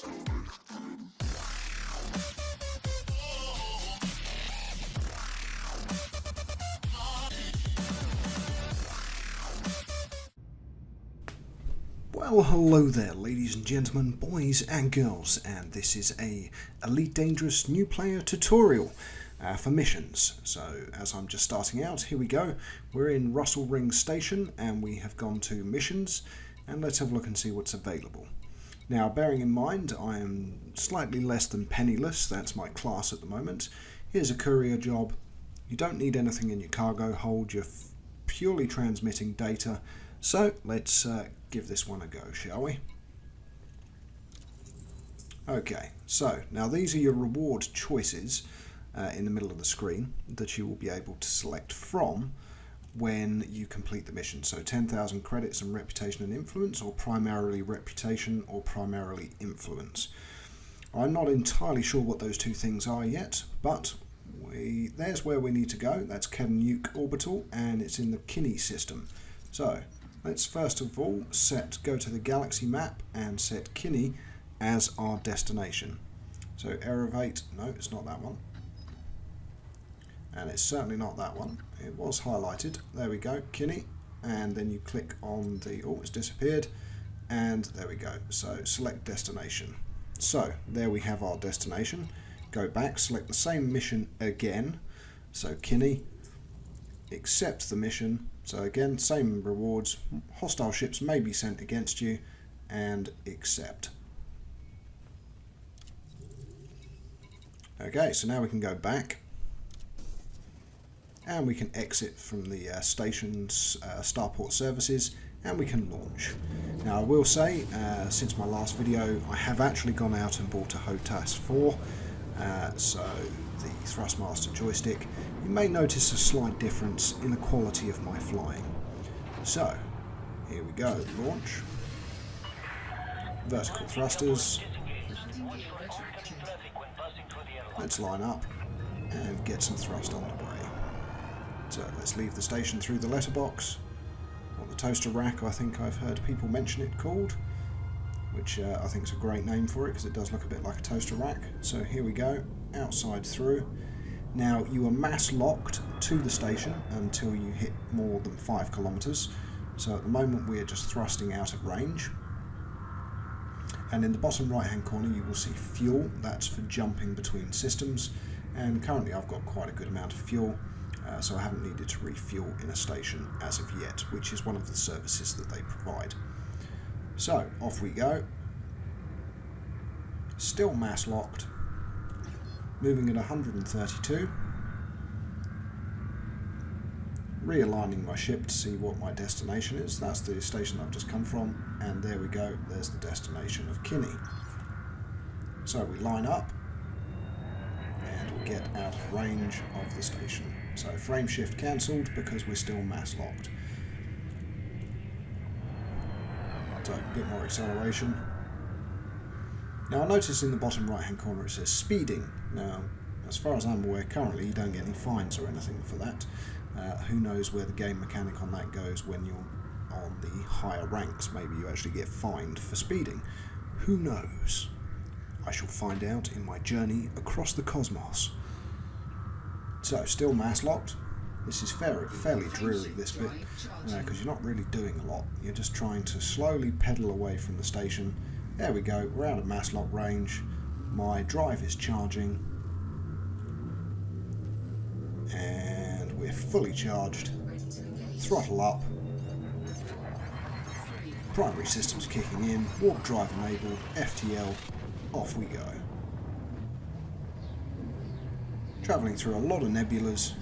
Well, hello there ladies and gentlemen, boys and girls, and this is a Elite Dangerous new player tutorial for missions. So as I'm just starting out, here we go. We're in Russell Ring Station and we have gone to missions, and let's have a look and see what's available. Now, bearing in mind I am slightly less than penniless, that's my class at the moment. Here's a courier job. You don't need anything in your cargo hold, you're purely transmitting data. So let's give this one a go, shall we? Okay, so now these are your reward choices in the middle of the screen that you will be able to select from when you complete the mission. So 10,000 credits and reputation and influence, or primarily reputation or primarily influence. I'm not entirely sure what those two things are yet, but there's where we need to go. That's Nuke Orbital, and it's in the Kinney system. So let's first of all go to the galaxy map and set Kinney as our destination. So Elevate, no, it's not that one. And it's certainly not that one. It was highlighted. There we go, Kinney. And then you click on the, oh, it's disappeared. And there we go. So select destination. So there we have our destination. Go back, select the same mission again. So Kinney, accept the mission. So again, same rewards, hostile ships may be sent against you, and accept. Okay, so now we can go back, and we can exit from the station's starport services, and we can launch. Now I will say, since my last video, I have actually gone out and bought a HOTAS 4, so the Thrustmaster joystick. You may notice a slight difference in the quality of my flying. So, here we go, launch. Vertical thrusters. Let's line up and get some thrust underway. So let's leave the station through the letterbox, or the toaster rack, I think I've heard people mention it called, which I think is a great name for it because it does look a bit like a toaster rack. So here we go, outside through. Now you are mass locked to the station until you hit more than 5 kilometers. So at the moment we are just thrusting out of range. And in the bottom right hand corner you will see fuel, that's for jumping between systems. And currently I've got quite a good amount of fuel, so I haven't needed to refuel in a station as of yet, which is one of the services that they provide. So off we go. Still mass locked. Moving at 132. Realigning my ship to see what my destination is. That's the station I've just come from, and there we go, there's the destination of Kinney. So we line up and we get out of range of the station. So frame shift cancelled because we're still mass locked. So a bit more acceleration. Now I notice in the bottom right hand corner it says speeding. Now as far as I'm aware currently you don't get any fines or anything for that. Who knows where the game mechanic on that goes when you're on the higher ranks. Maybe you actually get fined for speeding. Who knows? I shall find out in my journey across the cosmos. So still mass locked. This is fairly dreary, this bit, because you're not really doing a lot. You're just trying to slowly pedal away from the station. There we go, we're out of mass lock range. My drive is charging. And we're fully charged. Throttle up. Primary systems kicking in. Warp drive enabled. FTL. Off we go. Travelling through a lot of nebulas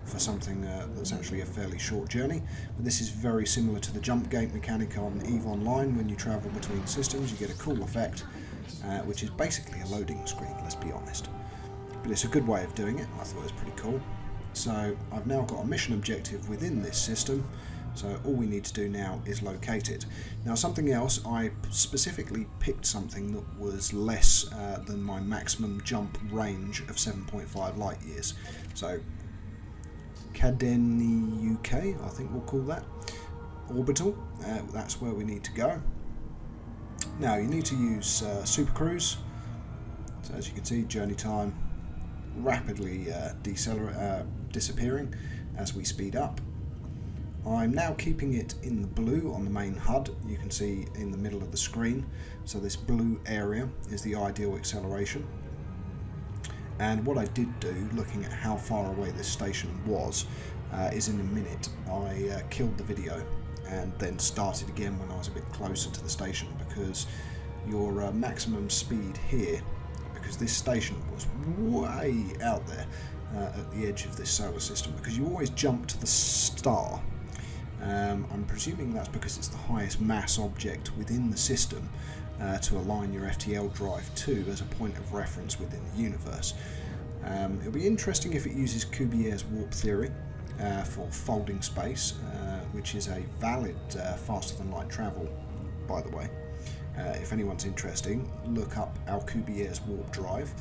for something that's actually a fairly short journey, but this is very similar to the jump gate mechanic on EVE Online. When you travel between systems you get a cool effect, which is basically a loading screen, let's be honest. But it's a good way of doing it. I thought it was pretty cool. So I've now got a mission objective within this system, so all we need to do now is locate it. Now something else, I specifically picked something that was less than my maximum jump range of 7.5 light years. So Cadeni UK, I think we'll call that. Orbital, that's where we need to go. Now you need to use Super Cruise. So as you can see, journey time rapidly disappearing as we speed up. I'm now keeping it in the blue on the main HUD. You can see in the middle of the screen. So this blue area is the ideal acceleration. And what I did do, looking at how far away this station was, is in a minute I killed the video and then started again when I was a bit closer to the station, because your maximum speed here, because this station was way out there at the edge of this solar system, because you always jump to the star. I'm presuming that's because it's the highest mass object within the system to align your FTL drive to as a point of reference within the universe. It'll be interesting if it uses Courier's warp theory for folding space, which is a valid faster than light travel, by the way. If anyone's interested, look up Courier's warp drive.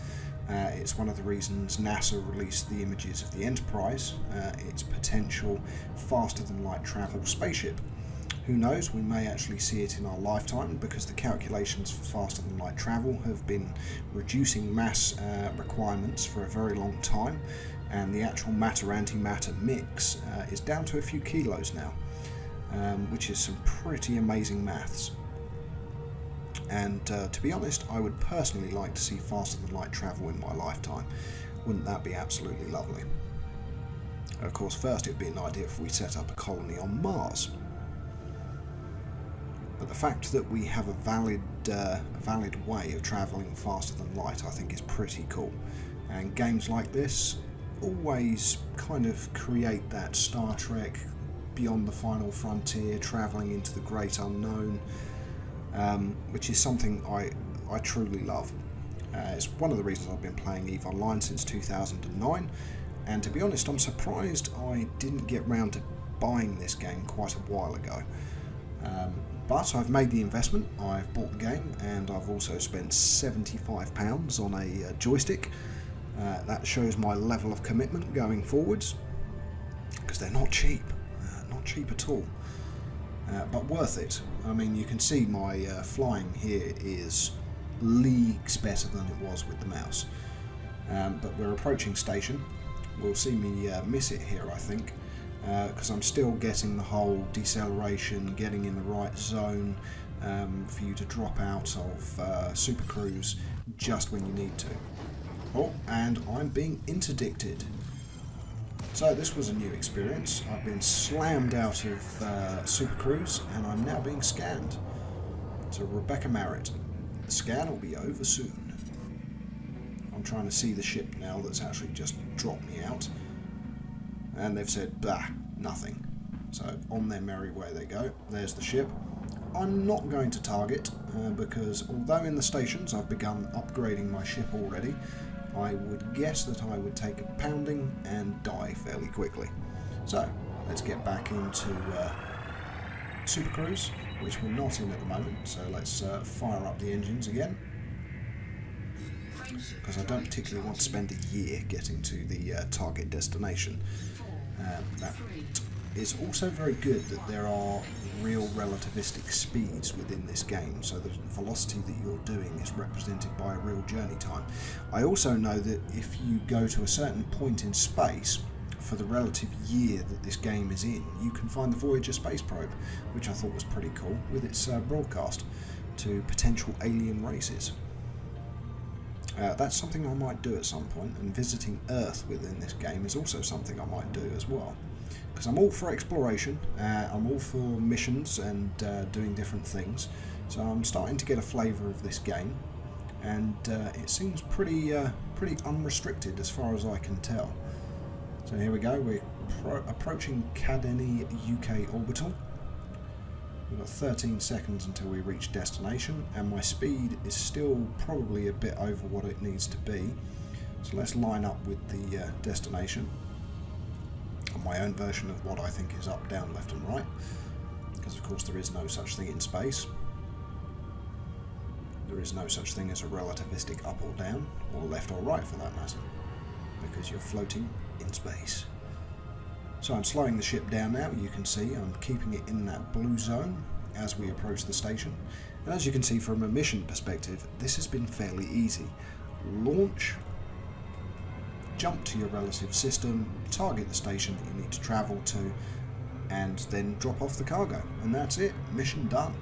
It's one of the reasons NASA released the images of the Enterprise, its potential faster than light travel spaceship. Who knows, we may actually see it in our lifetime, because the calculations for faster than light travel have been reducing mass requirements for a very long time, and the actual matter-antimatter mix is down to a few kilos now, which is some pretty amazing maths. And to be honest, I would personally like to see faster than light travel in my lifetime. Wouldn't that be absolutely lovely? Of course, first it would be an idea if we set up a colony on Mars. But the fact that we have a valid way of travelling faster than light, I think, is pretty cool. And games like this always kind of create that Star Trek, beyond the final frontier, travelling into the great unknown, which is something I truly love. It's one of the reasons I've been playing EVE Online since 2009, and to be honest, I'm surprised I didn't get round to buying this game quite a while ago. But I've made the investment, I've bought the game, and I've also spent £75 on a joystick. That shows my level of commitment going forwards, because they're not cheap at all. But worth it. I mean, you can see my flying here is leagues better than it was with the mouse. But we're approaching station. We'll see me miss it here, I think, because I'm still getting the whole deceleration, getting in the right zone for you to drop out of Super Cruise just when you need to. Oh, and I'm being interdicted. So this was a new experience. I've been slammed out of Super Cruise and I'm now being scanned. So Rebecca Merritt, the scan will be over soon. I'm trying to see the ship now that's actually just dropped me out. And they've said, bah, nothing. So on their merry way they go. There's the ship. I'm not going to target because although in the stations I've begun upgrading my ship already, I would guess that I would take a pounding and die fairly quickly. So let's get back into Super Cruise, which we're not in at the moment. So let's fire up the engines again, because I don't particularly want to spend a year getting to the target destination. That is also very good that there are real relativistic speeds within this game, so the velocity that you're doing is represented by a real journey time. I also know that if you go to a certain point in space, for the relative year that this game is in, you can find the Voyager space probe, which I thought was pretty cool, with its broadcast to potential alien races. That's something I might do at some point, and visiting Earth within this game is also something I might do as well. Because I'm all for exploration, I'm all for missions and doing different things, so I'm starting to get a flavour of this game, and it seems pretty unrestricted as far as I can tell. So here we go, we're approaching Cadeny UK orbital. We've got 13 seconds until we reach destination, and my speed is still probably a bit over what it needs to be. So let's line up with the destination on my own version of what I think is up, down, left and right, because of course there is no such thing in space. There is no such thing as a relativistic up or down, or left or right for that matter, because you're floating in space. So I'm slowing the ship down now. You can see I'm keeping it in that blue zone as we approach the station, And as you can see from a mission perspective, this has been fairly easy. Launch, jump to your relative system, target the station that you need to travel to, and then drop off the cargo. And that's it, mission done.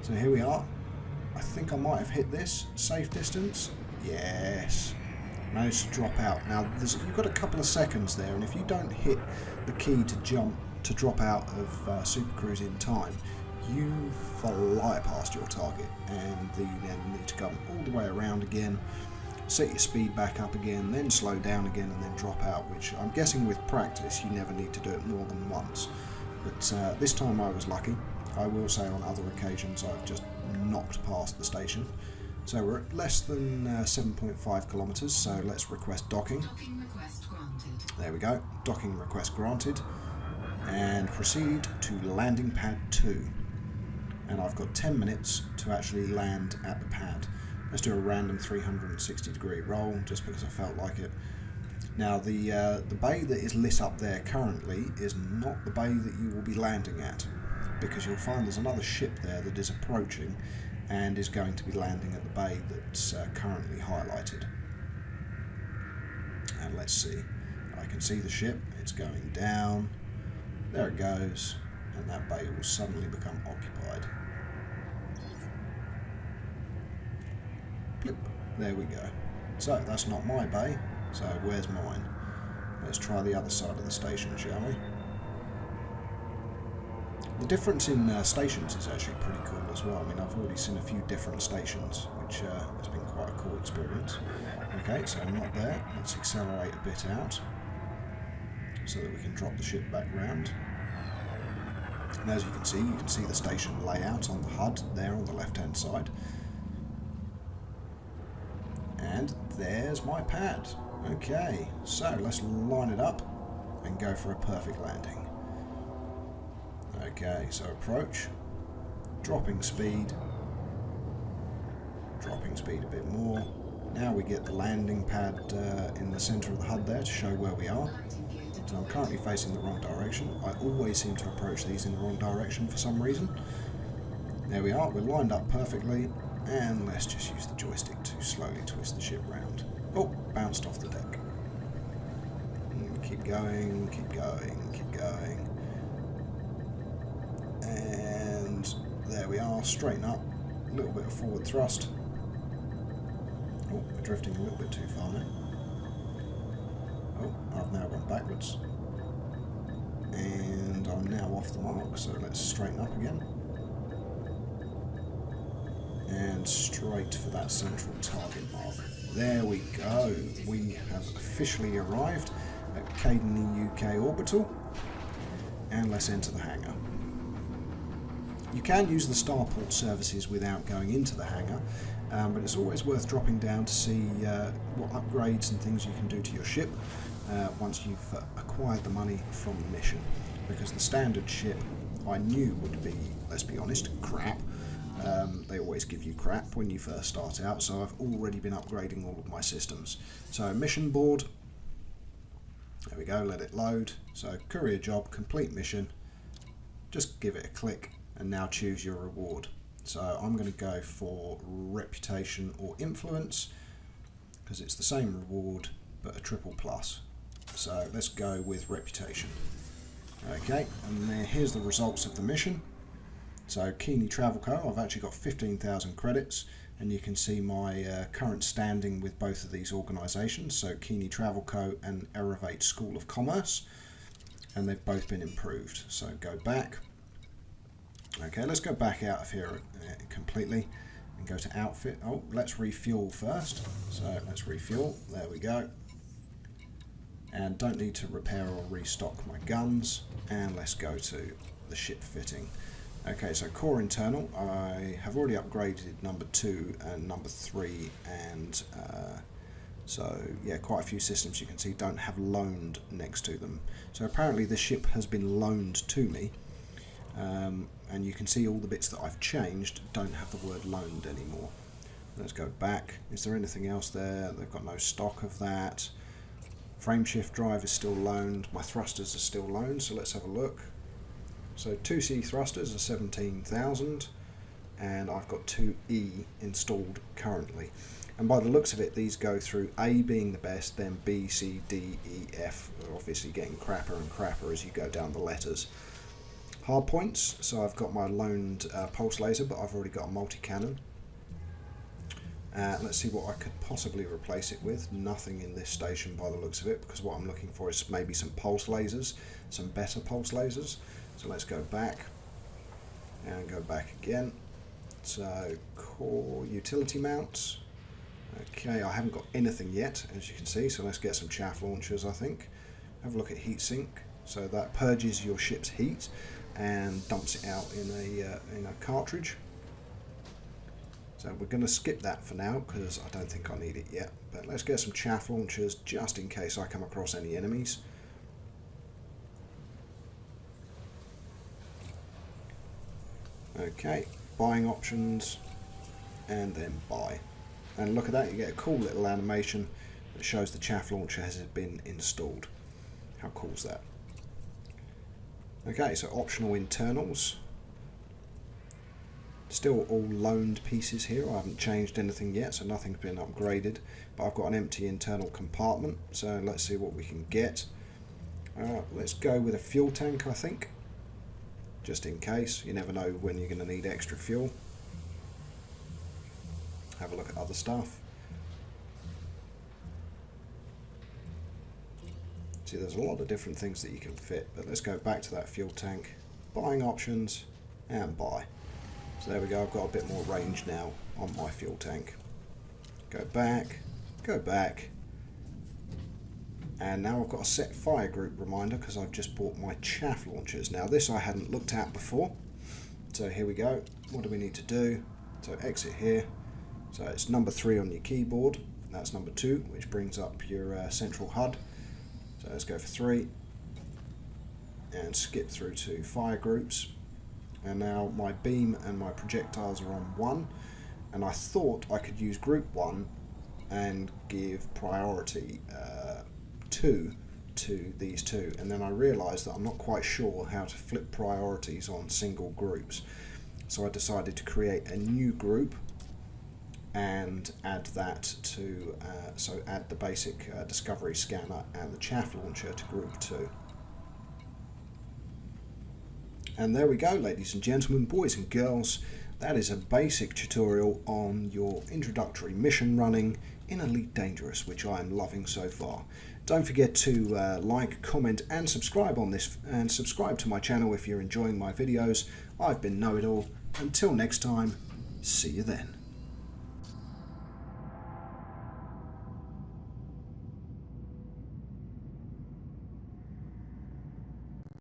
So here we are. I think I might have hit this. Safe distance. Yes. Managed to drop out. Now you've got a couple of seconds there, and if you don't hit the key to drop out of Super Cruise in time, you fly past your target, and you then need to go all the way around again, set your speed back up again, then slow down again, and then drop out, which I'm guessing with practice you never need to do it more than once. But this time I was lucky. I will say on other occasions I've just knocked past the station. So we're at less than 7.5 kilometres, so let's request docking. Docking request granted. There we go, docking request granted. And proceed to landing pad 2. And I've got 10 minutes to actually land at the pad. Let's do a random 360-degree roll, just because I felt like it. Now the bay that is lit up there currently is not the bay that you will be landing at, because you'll find there's another ship there that is approaching and is going to be landing at the bay that's currently highlighted. And let's see, I can see the ship, it's going down, there it goes, and that bay will suddenly become occupied. Blip, there we go. So that's not my bay, so where's mine? Let's try the other side of the station, shall we? The difference in stations is actually pretty cool as well. I mean, I've already seen a few different stations, which has been quite a cool experience. Okay, so I'm not there. Let's accelerate a bit out so that we can drop the ship back round. And as you can see the station layout on the HUD there on the left-hand side. And there's my pad. Okay, so let's line it up and go for a perfect landing. Okay, so approach, dropping speed a bit more. Now we get the landing pad in the centre of the HUD there to show where we are. So I'm currently facing the wrong direction. I always seem to approach these in the wrong direction for some reason. There we are, we're lined up perfectly, and let's just use the joystick to slowly twist the ship round. Oh, bounced off the deck. Keep going, keep going, keep going. And there we are, straighten up, a little bit of forward thrust. Oh, we're drifting a little bit too far now. Oh, I've now gone backwards. And I'm now off the mark, so let's straighten up again. And straight for that central target mark. There we go. We have officially arrived at Caden UK Orbital. And let's enter the hangar. You can use the starport services without going into the hangar, but it's always worth dropping down to see what upgrades and things you can do to your ship once you've acquired the money from the mission. Because the standard ship I knew would be, let's be honest, crap. They always give you crap when you first start out, so I've already been upgrading all of my systems. So mission board, there we go, let it load. So courier job, complete mission, just give it a click and now choose your reward. So I'm going to go for reputation or influence because it's the same reward but a triple plus. So let's go with reputation. Okay, and then here's the results of the mission. So Keeney Travel Co, I've actually got 15,000 credits, and you can see my current standing with both of these organisations, so Keeney Travel Co and Elevate School of Commerce, and they've both been improved. So go back. Okay, let's go back out of here completely and go to outfit. Oh, let's refuel first. So let's refuel, there we go. And don't need to repair or restock my guns, and let's go to the ship fitting. Okay, so core internal, I have already upgraded number 2 and number 3, and so yeah, quite a few systems you can see don't have loaned next to them. So apparently the ship has been loaned to me, and you can see all the bits that I've changed don't have the word loaned anymore. Let's go back. Is there anything else there? They've got no stock of that. Frameshift drive is still loaned. My thrusters are still loaned, so let's have a look. So 2C thrusters are 17,000. and I've got 2E installed currently. And by the looks of it, these go through A being the best, then B, C, D, E, F, obviously getting crapper and crapper as you go down the letters. Hard points, so I've got my loaned pulse laser, but I've already got a multi-cannon. Let's see what I could possibly replace it with. Nothing in this station by the looks of it, because what I'm looking for is maybe some pulse lasers, some better pulse lasers. So let's go back and go back again. So core utility mounts. Okay, I haven't got anything yet, as you can see, so let's get some chaff launchers, I think. Have a look at HEATSINK. So that purges your ship's heat and dumps it out in a cartridge. So we're going to skip that for now because I don't think I need it yet. But let's get some chaff launchers just in case I come across any enemies. Okay, buying options and then buy. And look at that, you get a cool little animation that shows the chaff launcher has been installed. How cool is that? Okay, so optional internals. Still all loaned pieces here. I haven't changed anything yet, so nothing's been upgraded. But I've got an empty internal compartment, so let's see what we can get. Let's go with a fuel tank, I think. Just in case. You never know when you're going to need extra fuel. Have a look at other stuff. See, there's a lot of different things that you can fit, but let's go back to that fuel tank. Buying options and buy. So there we go, I've got a bit more range now on my fuel tank. Go back, and now I've got a set fire group reminder because I've just bought my chaff launchers. Now this I hadn't looked at before, so here we go. What do we need to do? So exit here. So it's number 3 on your keyboard, that's number 2, which brings up your central HUD. So let's go for 3 and skip through to fire groups. And now my beam and my projectiles are on 1, and I thought I could use group 1 and give priority 2 to these two, and then I realised that I'm not quite sure how to flip priorities on single groups. So I decided to create a new group and add that to, so add the basic discovery scanner and the chaff launcher to group 2. And there we go, ladies and gentlemen, boys and girls, that is a basic tutorial on your introductory mission running in Elite Dangerous, which I am loving so far. Don't forget to like, comment and subscribe on this, and subscribe to my channel if you're enjoying my videos. I've been Know-It-All. Until next time, see you then.